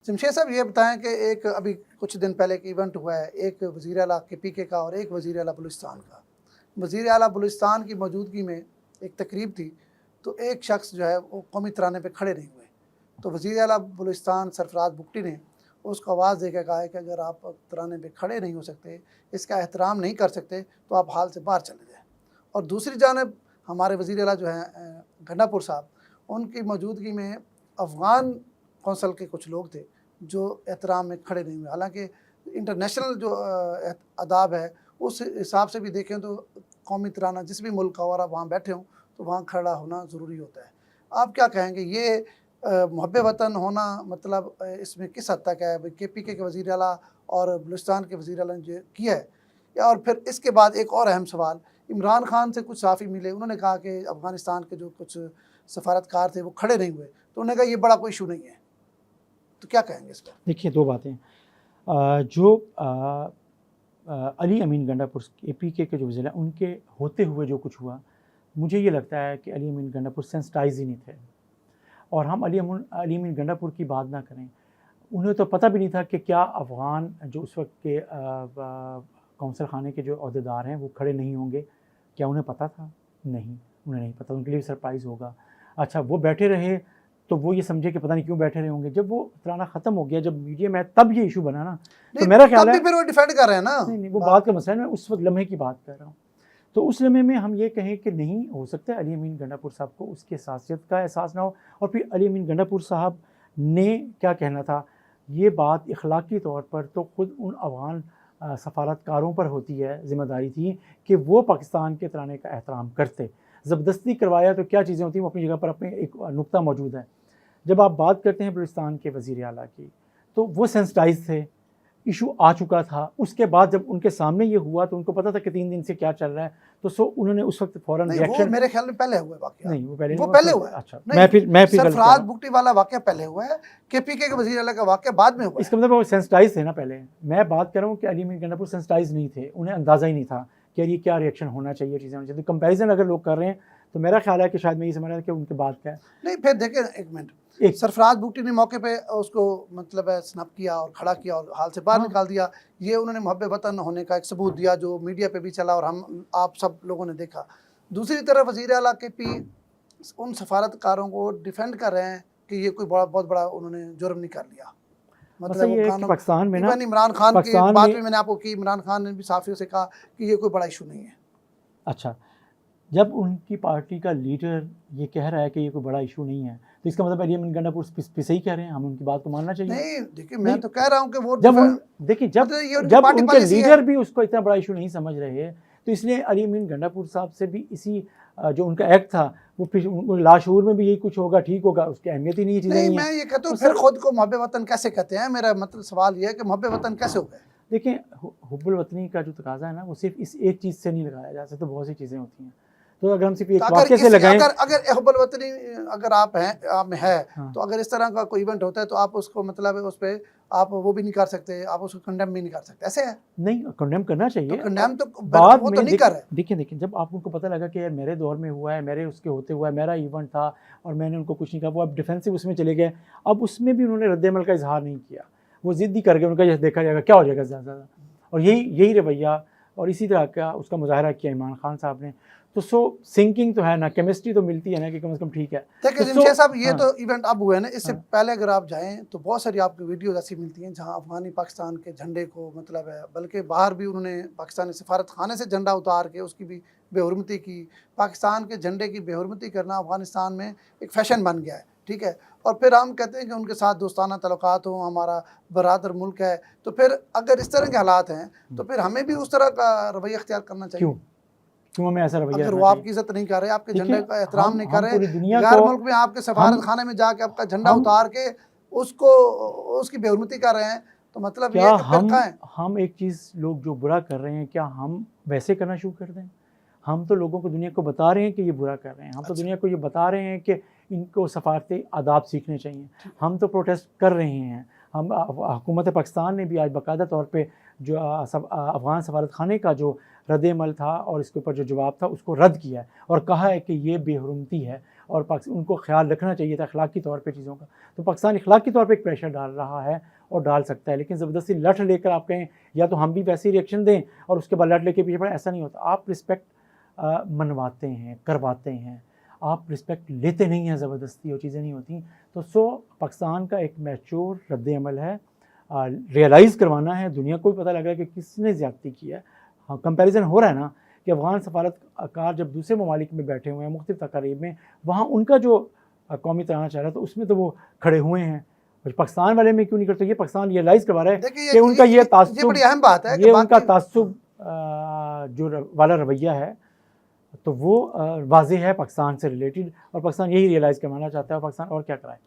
जमशेद साहब ये बताएं कि एक अभी कुछ दिन पहले एक इवेंट हुआ है, एक वज़ीर आला KPK का और एक वज़ीर आला बलूचिस्तान का। वज़ीर आला बलूचिस्तान की मौजूदगी में एक तकरीब थी, तो एक शख्स जो है वो कौमी तराने पे खड़े नहीं हुए। तो वज़ीर आला बलूचिस्तान सरफराज बुगटी ने उसको आवाज़ देकर कहा है कि अगर आप तराने पे खड़े नहीं हो सकते, इसका एहतराम नहीं कर सकते, तो आप हाल से बाहर चले जाएँ। और दूसरी जानब हमारे वज़ीर आला जो हैं गंडापुर साहब, उनकी मौजूदगी में अफ़गान कौंसल के कुछ लोग थे जो एहतराम में खड़े नहीं हुए। हालांकि इंटरनेशनल जो आदाब है उस हिसाब से भी देखें तो कौमी तराना जिस भी मुल्क का और आप वहाँ बैठे हों तो वहाँ खड़ा होना ज़रूरी होता है। आप क्या कहेंगे, ये मुहब्बे वतन होना मतलब इसमें किस हद तक है? KPK के वज़ीर आला और बलूचिस्तान के वज़ीर आला ने जो किया है, और फिर इसके बाद एक और अहम सवाल, इमरान खान से कुछ सहाफ़ी मिले, उन्होंने कहा कि अफ़गानिस्तान के जो कुछ सफारतकार थे वो खड़े नहीं हुए, तो उन्होंने कहा ये बड़ा कोई इशू नहीं है। तो क्या कहेंगे इस पर? देखिए, दो बातें। जो अली अमीन गंडापुर KPK के जो वज़ीर हैं, उनके होते हुए जो कुछ हुआ, मुझे ये लगता है कि अली अमीन गंडापुर सेंसिटाइज ही नहीं थे। और हम अली अमीन गंडापुर की बात ना करें, उन्हें तो पता भी नहीं था कि क्या अफ़गान जो उस वक्त के कौंसल खाने के जो अहदेदार हैं वो खड़े नहीं होंगे। क्या उन्हें पता था? नहीं, उन्हें नहीं पता। उनके लिए सरप्राइज़ होगा। अच्छा, वो बैठे रहे तो वो ये समझे कि पता नहीं क्यों बैठे रहे होंगे। जब वो तराना ख़त्म हो गया, जब मीडिया में तब ये इशू बना ना, तो मेरा ख्याल है फिर वो डिफेंड कर रहे हैं ना। नहीं, वो बात का मसला है, मैं उस वक्त लम्हे की बात कर रहा हूँ। तो उस लम्हे में हम ये कहें कि नहीं हो सकता है अली अमीन गंडापुर साहब को उसके हसासियत का एहसास ना हो। और फिर अली अमीन गंडापुर साहब ने क्या कहना था, ये बात इखलाकी तौर पर तो ख़ुद उन अफ़गान सफारतकारों पर होती है, ज़िम्मेदारी थी कि वो पाकिस्तान के तराने का एहतराम करते। ज़बरदस्ती करवाया तो क्या चीज़ें होती हैं, वो अपनी जगह पर अपने एक नुक्ता मौजूद है। जब आप बात करते हैं बलूचिस्तान के वज़ीर आला की, तो वो सेंसिटाइज थे, इशू आ चुका था। उसके बाद जब उनके सामने ये हुआ तो उनको पता था कि 3 दिन से क्या चल रहा है, तो उन्होंने उस वक्त फ़ौरन रिएक्शन। मेरे ख्याल में पहले हुआ वाक़या। नहीं, वो पहले हुआ है। अच्छा, मैं फिर सरफराज बुगटी वाला वाक़या पहले हुआ है, KPK के वज़ीर आला का वाक़या बाद में हुआ है। इसका मतलब वो सेंसिटाइज थे ना पहले। मैं बात कर रहा हूँ कि अली अमीन गंडापुर सेंसिटाइज नहीं थे, उन्हें अंदाज़ा ही नहीं था कि ये क्या रिएक्शन होना चाहिए, चीज़ें होनी चाहिए। कंपैरिजन अगर लोग कर रहे हैं तो मेरा ख्याल है कि शायद मैं ये समझ रहा था कि उनके बात क्या है। नहीं, फिर देखें एक मिनट, सरफराज बुगटी ने मौके पे उसको मतलब स्नैप किया और खड़ा किया और हाल से बाहर निकाल दिया। ये उन्होंने मुहब्बे वतन होने का एक सबूत दिया जो मीडिया पे भी चला और हम आप सब लोगों ने देखा। दूसरी तरफ वज़ीर आला KP उन सफारतकारों को डिफेंड कर रहे हैं कि ये कोई बहुत बड़ा उन्होंने जुर्म नहीं कर लिया। मतलब पाकिस्तान में ना, इमरान खान की बात भी मैंने आपको की, इमरान खान ने भी सहाफ़ियों से कहा कि ये कोई बड़ा इशू नहीं है। अच्छा, जब उनकी पार्टी का लीडर ये कह रहा है कि ये कोई बड़ा इशू नहीं है, तो इसका मतलब अली अमीन गंडापुर सही कह रहे हैं, हमें उनकी बात को मानना चाहिए। नहीं, देखिए मैं तो कह रहा हूँ कि वो जब उनके लीडर भी उसको इतना बड़ा इशू नहीं समझ रहे, तो इसलिए अली अमीन गंडापुर साहब से भी इसी जो उनका एक्ट था वो फिर लाशूर में भी यही कुछ होगा, ठीक होगा, उसकी अहमियत ही नहीं, चीज़ें नहीं। मैं ये कहता हूँ फिर खुद को मुहब्बे वतन कैसे कहते हैं? मेरा मतलब सवाल ये है कि मुहब्बे वतन कैसे हो गए? देखिए, हुब्बुल वतनी का जो तकाज़ा है ना, वो सिर्फ इस एक चीज़ से नहीं लगाया जा सकता, बहुत सी चीज़ें होती हैं। तो अगर हम सिर्फ एक वाक़े से लगाएं, अगर हुब्बुल वतनी अगर आप में है, तो अगर इस तरह का कोई इवेंट होता है तो आप उसको मतलब उस पर आप वो भी नहीं कर सकते, आप उसको कंडेम भी नहीं कर सकते, ऐसे है? नहीं, कंडेम करना चाहिए। तो कंडेम तो बाद में नहीं कर रहे। देखिए, जब आप उनको पता लगा कि यार मेरे दौर में हुआ है, मेरे उसके होते हुआ है, मेरा इवेंट था और मैंने उनको कुछ नहीं कहा, वो अब डिफेंसिव उसमें चले गए। अब उसमें भी उन्होंने रद्द-ए-अमल का इजहार नहीं किया, वो ज़िद्दी करके उनका देखा जाएगा क्या हो जाएगा ज़्यादा, और यही रवैया और इसी तरह का उसका मुजाहरा किया इमरान खान साहब ने। तो सिंकिंग तो है ना, केमिस्ट्री तो मिलती है ना कि कम से कम ठीक है। देखिए जमशेद साहब, ये तो इवेंट अब हुए ना, इससे पहले अगर आप जाएं तो बहुत सारी आपकी वीडियोज ऐसी मिलती हैं जहां अफगानी पाकिस्तान के झंडे को मतलब है, बल्कि बाहर भी उन्होंने पाकिस्तानी सफारत खाने से झंडा उतार के उसकी भी बेहुरमती की। पाकिस्तान के झंडे की बेहुरमती करना अफगानिस्तान में एक फैशन बन गया है, ठीक है। और फिर हम कहते हैं कि उनके साथ दोस्ताना तल्लुकात हों, हमारा बरादर मुल्क है, तो फिर अगर इस तरह के हालात हैं तो फिर हमें भी उस तरह का रवैया अख्तियार करना चाहिए। क्यों हमें ऐसा रवैया? अगर वो आपकी इज्जत नहीं कर रहे, आपके झंडे का एहतराम नहीं कर रहे, गैर मुल्क में आपके सफारत खाने में जाके आपका झंडा उतार के उसको उसकी बेहुरमती कर रहे हैं, तो मतलब ये है हम एक चीज़ लोग जो बुरा कर रहे हैं, क्या हम वैसे करना शुरू कर दें? हम तो लोगों को, दुनिया को बता रहे हैं कि ये बुरा कर रहे हैं। हम तो दुनिया को ये बता रहे हैं कि इनको सफारती आदाब सीखने चाहिए। हम तो प्रोटेस्ट कर रहे हैं। हम हुकूमत पाकिस्तान ने भी आज बाकायदा तौर पे जो अफ़गान सफारत खाने का जो रद्द-ए-अमल था और इसके ऊपर जो जवाब था उसको रद्द किया है और कहा है कि ये बेहुरमती है اور ان کو خیال رکھنا چاہیے تھا اخلاقی طور پہ چیزوں کا. تو پاکستان اخلاقی طور پہ ایک پریشر ڈال رہا ہے اور ڈال سکتا ہے, لیکن زبردستی لٹ لے کر آپ کہیں یا تو ہم بھی ویسے ریئیکشن دیں اور اس کے بعد لٹ لے کے پیچھے پڑیں, ایسا نہیں ہوتا. آپ رسپیکٹ منواتے ہیں, کرواتے ہیں, آپ رسپیکٹ لیتے نہیں ہیں زبردستی, اور چیزیں نہیں ہوتی. تو پاکستان کا ایک میچور رد عمل ہے, ریئلائز کروانا ہے, دنیا کو بھی پتہ لگ رہا ہے کہ کس نے زیادتی کی ہے. ہاں کمپیریزن ہو رہا ہے نا کہ افغان سفارتکار جب دوسرے ممالک میں بیٹھے ہوئے ہیں مختلف تقاریب میں, وہاں ان کا جو قومی ترانہ چل رہا ہے تو اس میں تو وہ کھڑے ہوئے ہیں, اور پاکستان والے میں کیوں نہیں کرتے؟ یہ پاکستان ریئلائز کروا رہا ہے کہ ان کا یہ تعصب, بڑی اہم بات ہے, یہ ان کا تعصب جو والا رویہ ہے تو وہ واضح ہے پاکستان سے ریلیٹڈ, اور پاکستان یہی ریئلائز کروانا چاہتا ہے. اور پاکستان اور کیا کرائے.